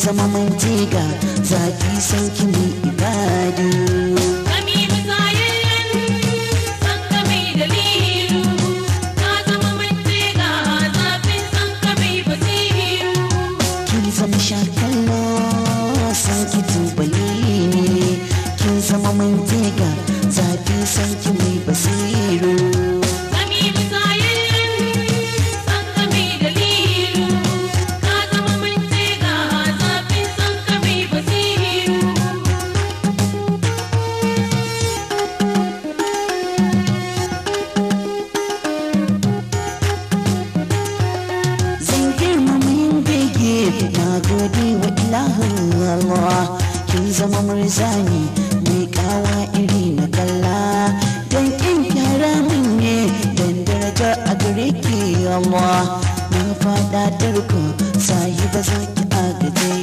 zama mantiga zafi sanki mai ibadu. Zama shakallo sanki tubali ne, kin zama mantiga zafi sanki mai basiru. Na gode wa ilahin Allah, kin zama murzani mai kawa iri na kalla. Dan kin kyara min ne dan daraja a gare ki Allah. Na fada tarko sahiba zaki agaje.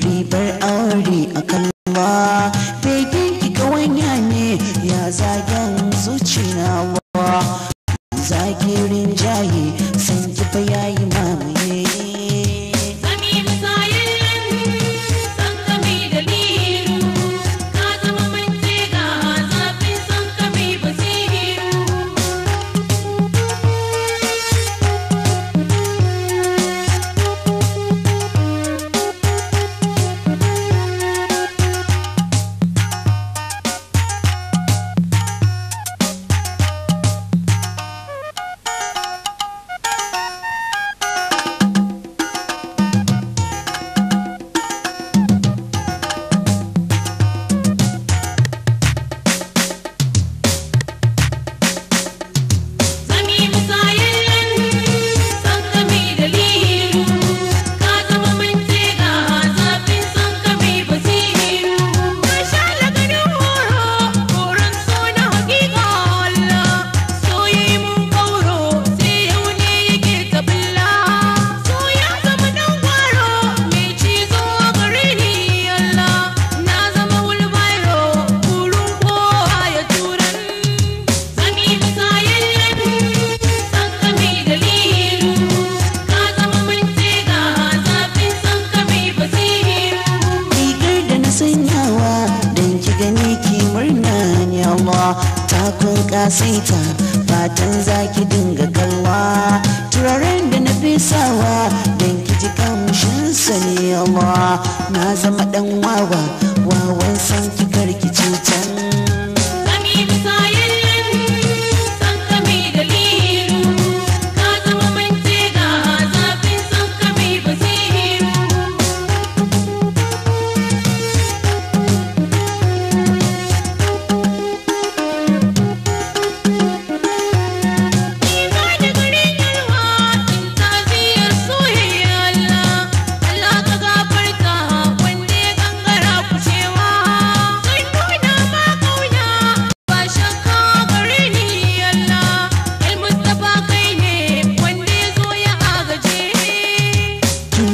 Ribar aure a kalma begin ki kawanya ne ya zagen zuciya wa zagirin jaye san ki fa yayi mamaye. Takun kasaita fatan zaki dinga kalla, turaren da na fesawa don ki ji kamshin sani Allah. Na zama dan wawa wawan san ki karki cutan.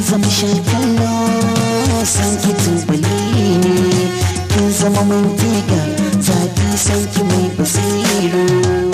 Zama shakallo sanki tubali ne, kin zama mantiga zafi sanki mai basiru.